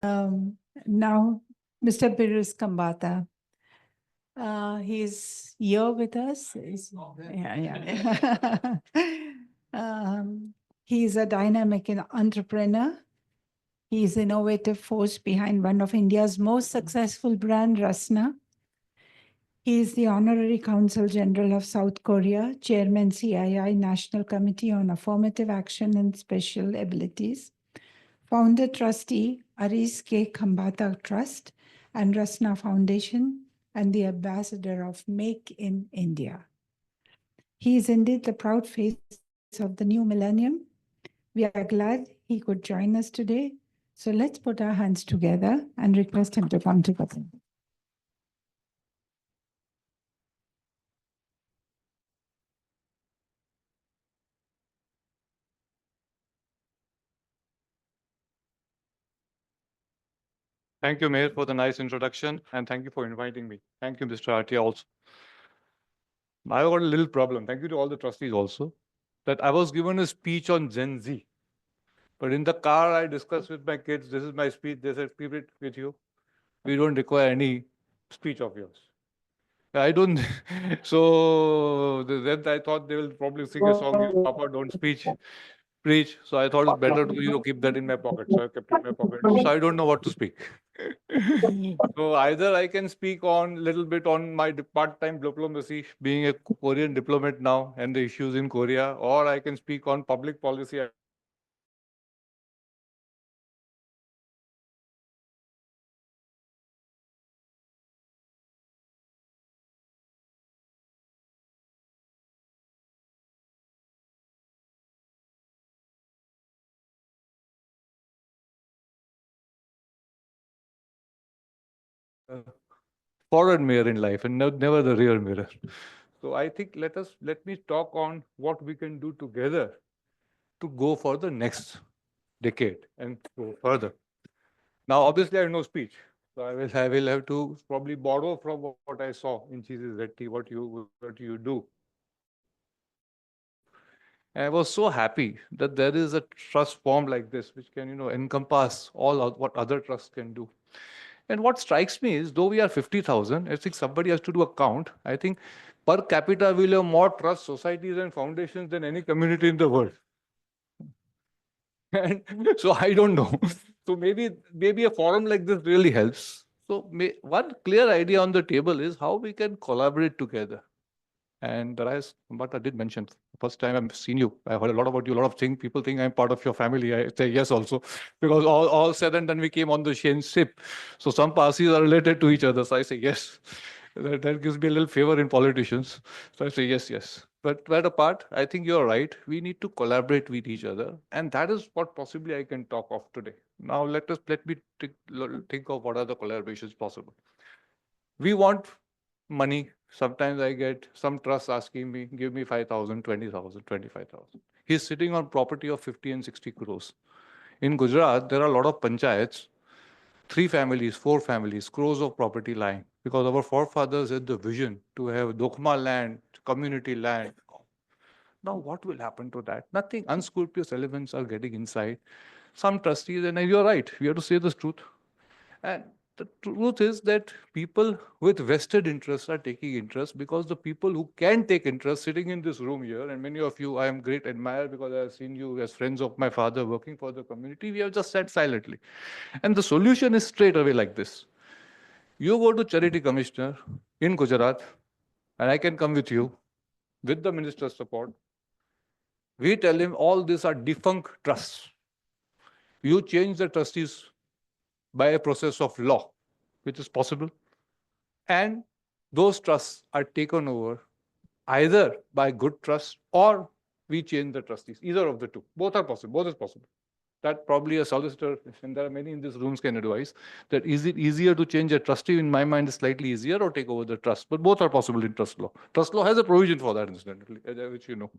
Now, Mr. Piruz Khambatta. He's here with us. Yeah. He's a dynamic entrepreneur. He's innovative force behind one of India's most successful brand, Rasna. He is the Honorary Consul General of South Korea, Chairman CII National Committee on Affirmative Action and Special Abilities, Founder Trustee, Aris K. Khambata Trust and Rasna Foundation, and the Ambassador of Make in India. He is indeed the proud face of the new millennium. We are glad he could join us today. So let's put our hands together and request him to come to the podium. Thank you, Mayor, for the nice introduction, and thank you for inviting me. Thank you, Mr. Atia, also. I got a little problem. Thank you to all the trustees also, that I was given a speech on Gen Z. But in the car, I discussed with my kids, this is my speech. They said, keep it with you. We don't require any speech of yours. I don't. So then I thought they will probably sing a song, you, Papa, don't preach. So I thought it's better to keep that in my pocket. So I kept it in my pocket. So I don't know what to speak. So either I can speak on little bit on my part-time diplomacy, being a Korean diplomat now, and the issues in Korea, or I can speak on public policy. Forward mirror in life and never the rear mirror. So I think let me talk on what we can do together to go for the next decade and go further. Now, obviously, I have no speech, so I will have to probably borrow from what I saw in Cheese's Red Tea, what you do. And I was so happy that there is a trust form like this, which can encompass all what other trusts can do. And what strikes me is, though we are 50,000, I think somebody has to do a count. I think per capita we'll have more trust societies and foundations than any community in the world. And so I don't know. So maybe a forum like this really helps. So one clear idea on the table is how we can collaborate together. And Piruz Khambatta did mention, first time I've seen you, I heard a lot about you, a lot of things. People think I'm part of your family. I say yes also, because all said and done, we came on the same ship. So some parties are related to each other. So I say yes. That gives me a little favor in politicians. So I say yes. But that apart, I think you're right. We need to collaborate with each other. And that is what possibly I can talk of today. Now let me think of what are the collaborations possible. We want money. Sometimes I get some trust asking me, give me 5,000, 20,000, 25,000. He's sitting on property of 50 and 60 crores. In Gujarat, there are a lot of panchayats, 3 families, 4 families, crores of property lying, because our forefathers had the vision to have Dokma land, community land. Now, what will happen to that? Nothing. Unscrupulous elements are getting inside. Some trustees, and you're right, we have to say the truth. And the truth is that people with vested interests are taking interest, because the people who can take interest sitting in this room here, and many of you I am great admirer because I have seen you as friends of my father working for the community, we have just sat silently. And the solution is straight away like this. You go to Charity Commissioner in Gujarat, and I can come with you with the minister's support. We tell him all these are defunct trusts. You change the trustees by a process of law, which is possible. And those trusts are taken over either by good trust or we change the trustees, either of the two. Both are possible. Both is possible. That probably a solicitor, and there are many in these rooms, can advise that is it easier to change a trustee? In my mind, is slightly easier, or take over the trust. But both are possible in trust law. Trust law has a provision for that, incidentally, which you know.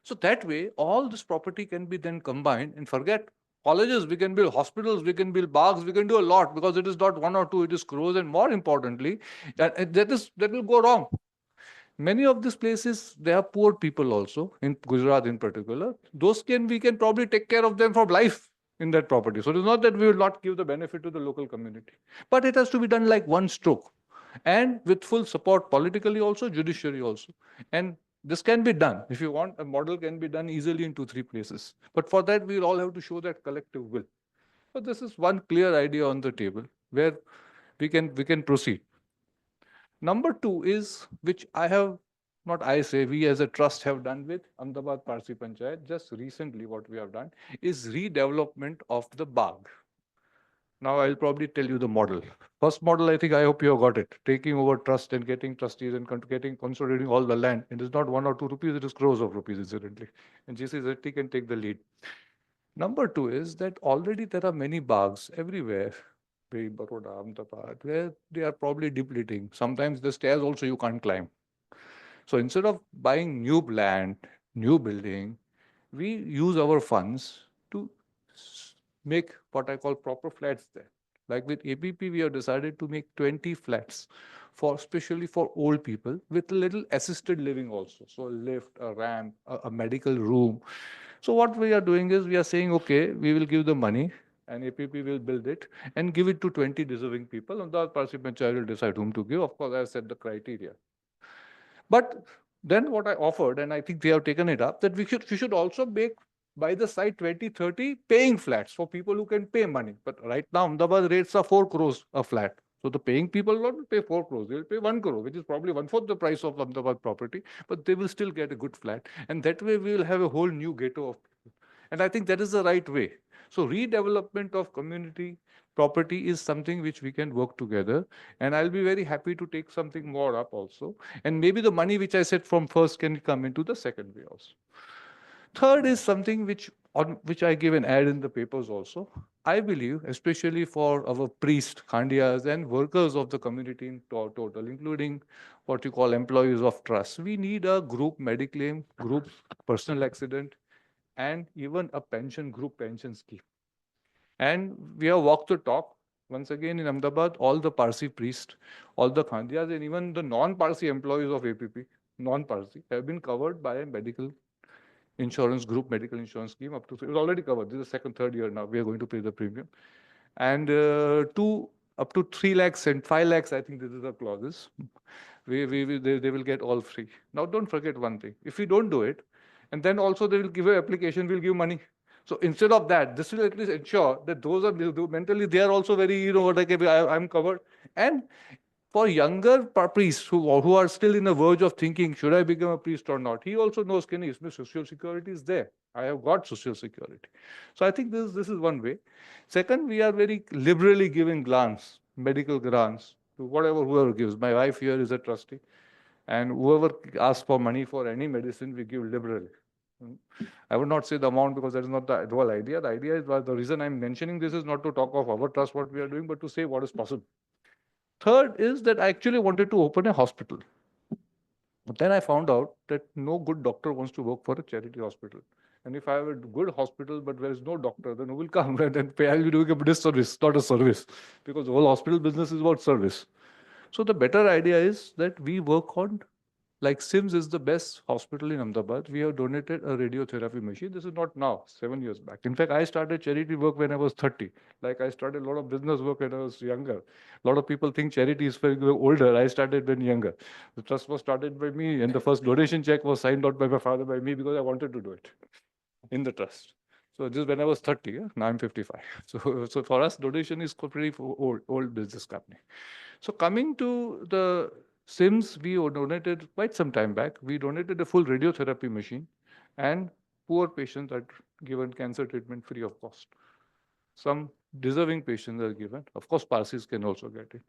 So that way, all this property can be then combined, and forget colleges, we can build hospitals, we can build parks, we can do a lot, because it is not one or two, it is crores. And more importantly, that will go wrong. Many of these places, they have poor people also, in Gujarat in particular. We can probably take care of them for life. in that property. So it is not that we will not give the benefit to the local community, but it has to be done like one stroke and with full support politically also, judiciary also. And this can be done. If you want, a model can be done easily in 2, 3 places. But for that, we will all have to show that collective will. So this is one clear idea on the table where we can proceed. Number two is, which I have, not I say, we as a trust have done with Ahmedabad Parsi Panchayat, just recently what we have done is redevelopment of the Bagh. Now I'll probably tell you the model. First model, I think, I hope you have got it. Taking over trust and getting trustees and getting, consolidating all the land. It is not 1 or 2 rupees, it is crores of rupees, incidentally. And GCZT can take the lead. Number two is that already there are many bags everywhere, Baroda, Ahmedabad, where they are probably depleting. Sometimes the stairs also you can't climb. So instead of buying new land, new building, we use our funds to make what I call proper flats there. Like with APP, we have decided to make 20 flats for especially for old people with a little assisted living also. So a lift, a ramp, a medical room. So what we are doing is we are saying, okay, we will give the money and APP will build it and give it to 20 deserving people. And the Parsi Panchayat will decide whom to give. Of course, I set the criteria. But then what I offered, and I think they have taken it up, that we should also make by the side 2030 paying flats for people who can pay money. But right now, Ahmedabad rates are 4 crores a flat. So the paying people will not pay 4 crores, they will pay 1 crore, which is probably one-fourth the price of Ahmedabad property, but they will still get a good flat. And that way we will have a whole new ghetto of people. And I think that is the right way. So redevelopment of community property is something which we can work together. And I'll be very happy to take something more up also. And maybe the money which I said from first can come into the second way also. Third is something on which I give an ad in the papers also. I believe, especially for our priests, khandiyas, and workers of the community in total, including what you call employees of trust, we need a group mediclaim, group personal accident, and even a group pension scheme. And we have walked the talk. Once again, in Ahmedabad, all the Parsi priests, all the Khandiyas, and even the non-Parsi employees of APP, non-Parsi, have been covered by a medical insurance group, medical insurance scheme up to, it was already covered. This is the second, third year now. We are going to pay the premium. And up to 3 lakhs and 5 lakhs, I think this is the clauses. They will get all free. Now, don't forget one thing. If we don't do it, and then also they will give an application, we'll give money. So instead of that, this will at least ensure that those are mentally, they are also very, like I'm covered. And for younger priests who are still in the verge of thinking, should I become a priest or not? He also knows, social security is there. I have got social security. So I think this is one way. Second, we are very liberally giving medical grants to whoever gives. My wife here is a trustee. And whoever asks for money for any medicine, we give liberally. I would not say the amount because that is not the whole idea. The idea is, the reason I'm mentioning this is not to talk of our trust, what we are doing, but to say what is possible. Third is that I actually wanted to open a hospital. But then I found out that no good doctor wants to work for a charity hospital. And if I have a good hospital, but there is no doctor, then who will come and pay? I'll be doing a disservice, not a service, because the whole hospital business is about service. So the better idea is that we work on, like SIMS is the best hospital in Ahmedabad. We have donated a radiotherapy machine. This is not now, 7 years back. In fact, I started charity work when I was 30. Like I started a lot of business work when I was younger. A lot of people think charity is for older. I started when younger. The trust was started by me, and the first donation check was signed out by my father by me because I wanted to do it in the trust. So this when I was 30. Yeah? Now I'm 55. So for us, donation is pretty old business company. So coming to the SIMS, we donated quite some time back. We donated a full radiotherapy machine, and poor patients are given cancer treatment free of cost. Some deserving patients are given. Of course, Parsis can also get it.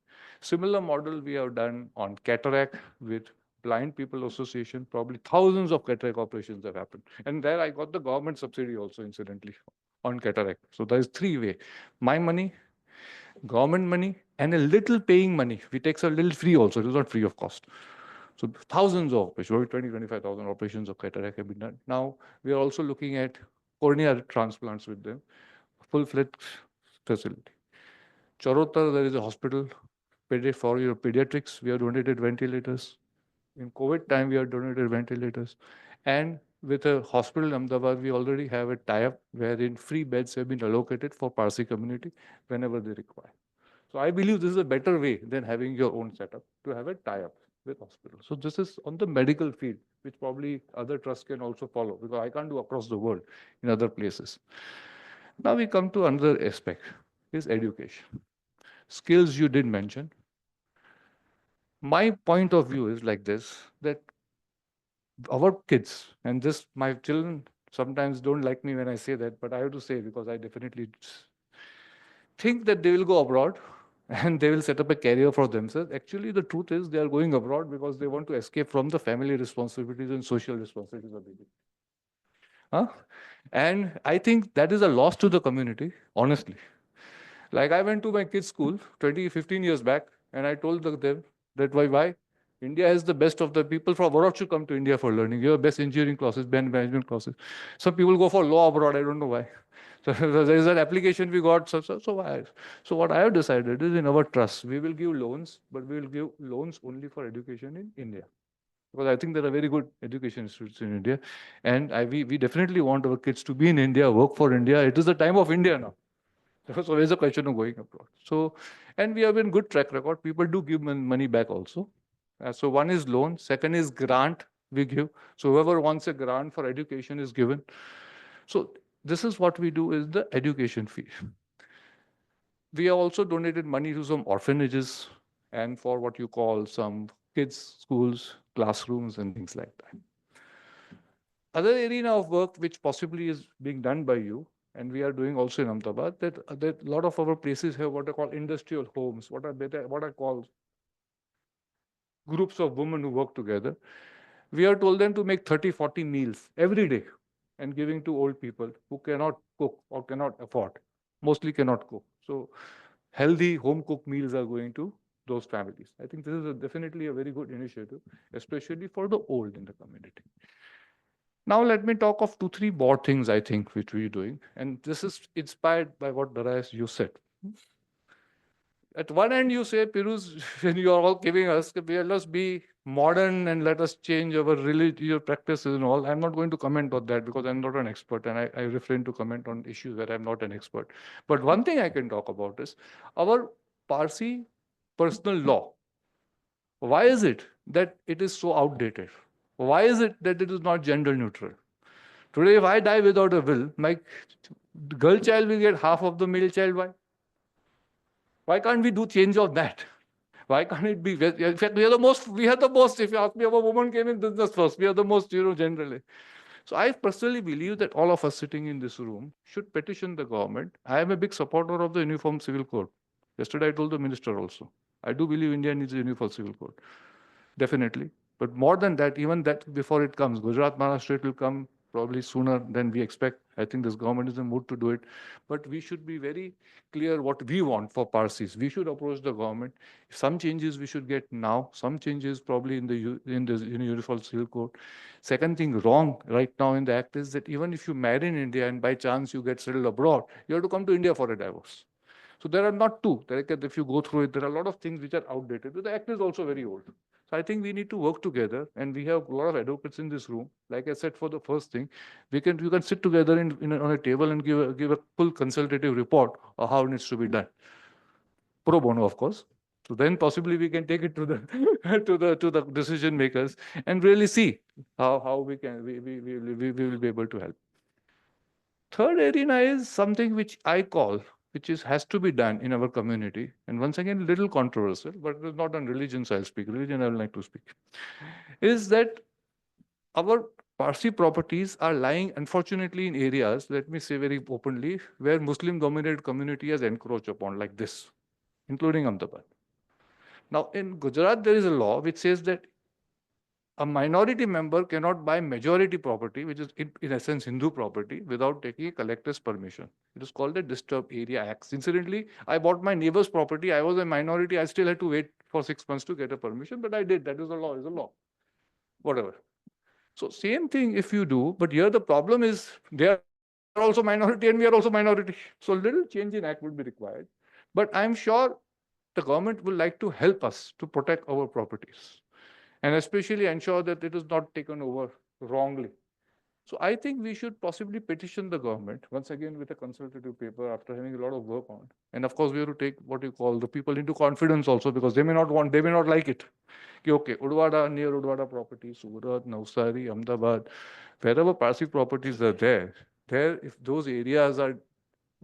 Similar model we have done on cataract with Blind People Association. Probably thousands of cataract operations have happened. And there I got the government subsidy also, incidentally, on cataract. So there is 3 ways. My money, government money, and a little paying money. We take a little free also. It is not free of cost. So thousands of operations, 25,000 operations of cataract have been done. Now we are also looking at cornea transplants with them, full-fledged facility. Charotar, there is a hospital for your pediatrics. We have donated ventilators. In COVID time, we have donated ventilators. And with a hospital in Ahmedabad, we already have a tie-up wherein free beds have been allocated for Parsi community whenever they require. So I believe this is a better way than having your own setup to have a tie-up with hospitals. So this is on the medical field, which probably other trusts can also follow, because I can't do across the world in other places. Now we come to another aspect, is education. Skills you did mention. My point of view is like this, that our kids, and this, my children sometimes don't like me when I say that, but I have to say because I definitely think that they will go abroad and they will set up a career for themselves. Actually, the truth is they are going abroad because they want to escape from the family responsibilities and social responsibilities of India. Huh? And I think that is a loss to the community, honestly. Like I went to my kids' school 20, 15 years back, and I told them that why? India has the best of the people from abroad should come to India for learning. You have best engineering classes, best management classes. Some people go for law abroad. I don't know why. So there is an application we got. So why? So what I have decided is in our trust, we will give loans, but we will give loans only for education in India. Because I think there are very good education institutes in India. And we definitely want our kids to be in India, work for India. It is the time of India now. So always a question of going abroad. So, and we have been good track record. People do give money back also. So one is loan, second is grant we give. So whoever wants a grant for education is given. So this is what we do is the education fee. We have also donated money to some orphanages and for what you call some kids, schools, classrooms, and things like that. Other arena of work which possibly is being done by you, and we are doing also in Ahmedabad, that a lot of our places have what I call industrial homes, what I call groups of women who work together. We are told them to make 30, 40 meals every day and giving to old people who cannot cook or cannot afford, mostly cannot cook. So healthy home cooked meals are going to those families. I think this is definitely a very good initiative, especially for the old in the community. Now let me talk of 2, 3 more things I think which we're doing, and this is inspired by what Darius you said. At one end, you say, Piruz, when you are all giving us, let us be modern and let us change our religious practices and all. I'm not going to comment on that because I'm not an expert and I refrain to comment on issues where I'm not an expert. But one thing I can talk about is our Parsi personal law. Why is it that it is so outdated? Why is it that it is not gender neutral? Today, if I die without a will, my girl child will get half of the male child. Why? Why can't we do change of that? Why can't it be? In fact, we are the most, if you ask me, if a woman came in business first, we are the most, generally. So I personally believe that all of us sitting in this room should petition the government. I am a big supporter of the Uniform Civil Code. Yesterday, I told the minister also. I do believe India needs a Uniform Civil Code. Definitely. But more than that, even that before it comes, Gujarat, Maharashtra, it will come probably sooner than we expect. I think this government is in the mood to do it. But we should be very clear what we want for Parsis. We should approach the government. Some changes we should get now. Some changes probably in the Uniform Civil Code. Second thing wrong right now in the act is that even if you marry in India and by chance you get settled abroad, you have to come to India for a divorce. So there are not two. If you go through it, there are a lot of things which are outdated. But the act is also very old. So I think we need to work together, and we have a lot of advocates in this room. Like I said, for the first thing, you can sit together on a table and give a full consultative report of how it needs to be done. Pro bono, of course. So then possibly we can take it to the to the decision makers and really see how we will be able to help. Third arena is something which I call, which has to be done in our community. And once again, little controversial, but it is not on religion, so I'll speak. Religion, I would like to speak. Is that our Parsi properties are lying, unfortunately, in areas, let me say very openly, where Muslim-dominated community has encroached upon, like this, including Ahmedabad. Now, in Gujarat, there is a law which says that a minority member cannot buy majority property, which is in essence Hindu property, without taking a collector's permission. It is called the Disturbed Area Act. Incidentally, I bought my neighbor's property. I was a minority. I still had to wait for 6 months to get a permission, but I did. That is the law. Is a law. Whatever. So same thing if you do, but here the problem is they are also minority and we are also minority. So little change in act would be required. But I'm sure the government will like to help us to protect our properties and especially ensure that it is not taken over wrongly. So I think we should possibly petition the government once again with a consultative paper after having a lot of work on. And of course, we have to take what you call the people into confidence also, because they may not like it. Okay, Udwada, near Udwada property, Surat, Navsari, Ahmedabad, wherever Parsi properties are there, if those areas are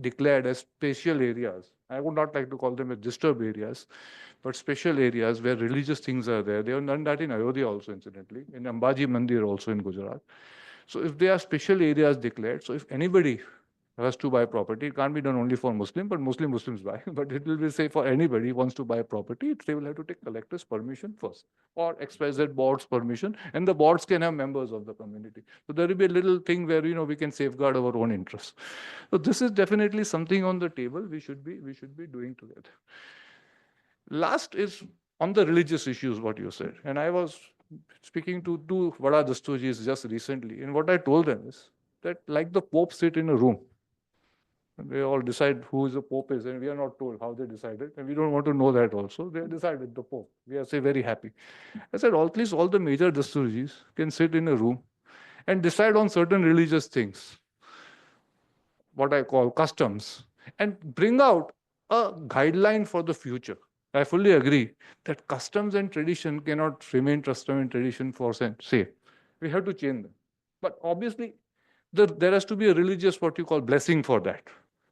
declared as special areas, I would not like to call them as disturbed areas, but special areas where religious things are there. They have done that in Ayodhya also, incidentally, in Ambaji Mandir also in Gujarat. So if there are special areas declared, so if anybody has to buy property, it can't be done only for Muslim, but Muslims buy. But it will be say for anybody who wants to buy property, they will have to take collector's permission first, or XYZ board's permission, and the boards can have members of the community. So there will be a little thing where we can safeguard our own interests. So this is definitely something on the table we should be doing together. Last is on the religious issues, what you said. And I was speaking to two Vada Dasturjis just recently, and what I told them is that like the Pope sit in a room, and they all decide who the Pope is, and we are not told how they decided, and we don't want to know that also. They decided the Pope. We are say very happy. I said, at least all the major Dasturjis can sit in a room and decide on certain religious things, what I call customs, and bring out a guideline for the future. I fully agree that customs and tradition cannot remain custom and tradition for say. We have to change them. But obviously, there has to be a religious, what you call, blessing for that.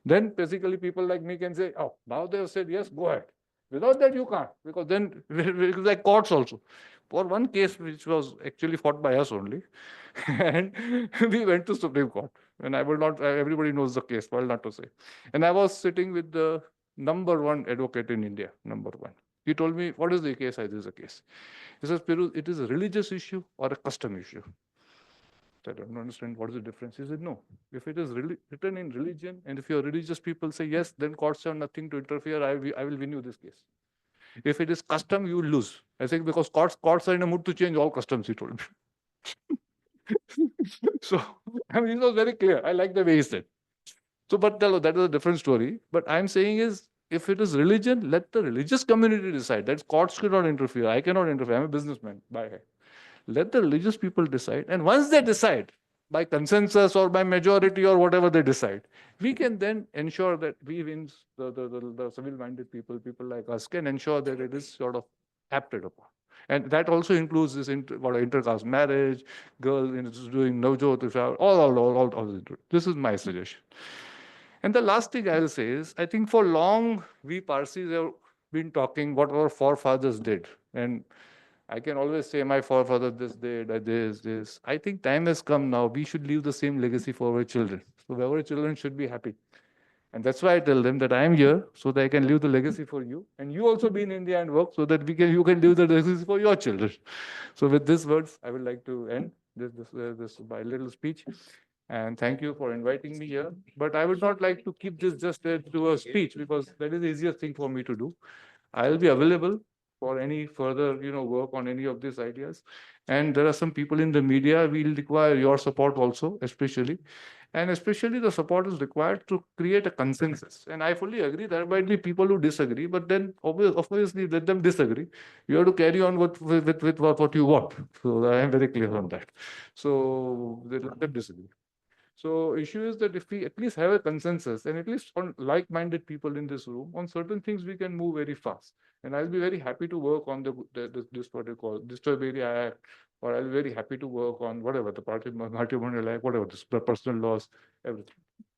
Then basically people like me can say, oh, now they have said yes, go ahead. Without that, you can't, because then it's like courts also. For one case, which was actually fought by us only, and we went to Supreme Court. And I will not, everybody knows the case, well, not to say. And I was sitting with the number one advocate in India, number one. He told me, what is the case? I said, this is a case. He says, Piruz, it is a religious issue or a custom issue. I don't understand what is the difference. He said, no. If it is written in religion, and if your religious people say yes, then courts have nothing to interfere. I will win you this case. If it is custom, you will lose. I think because courts are in a mood to change all customs, he told me. So, I mean, it was very clear. I like the way he said. So, but that is a different story. But I'm saying is, if it is religion, let the religious community decide. That courts cannot interfere. I cannot interfere. I'm a businessman. Bye. Let the religious people decide. And once they decide, by consensus or by majority or whatever they decide, we can then ensure that we wins, the civil-minded people like us can ensure that it is sort of acted upon. And that also includes this intercaste marriage, girl doing navjot, all. This is my suggestion. And the last thing I'll say is, I think for long, we Parsis have been talking what our forefathers did. And I can always say my forefather this did, this. I think time has come now. We should leave the same legacy for our children. So our children should be happy. And that's why I tell them that I am here so that I can leave the legacy for you. And you also be in India and work so that you can leave the legacy for your children. So with these words, I would like to end this my little speech. And thank you for inviting me here. But I would not like to keep this just to a speech, because that is the easiest thing for me to do. I'll be available for any further, work on any of these ideas. And there are some people in the media, we'll require your support also, especially. And especially the support is required to create a consensus. And I fully agree, there might be people who disagree, but then obviously let them disagree. You have to carry on with what you want. So I am very clear on that. So let them disagree. So issue is that if we at least have a consensus, and at least on like-minded people in this room, on certain things we can move very fast. And I'll be very happy to work on this what you call Disturb Area Act, or I'll be very happy to work on whatever the matrimonial act, whatever the personal laws, everything.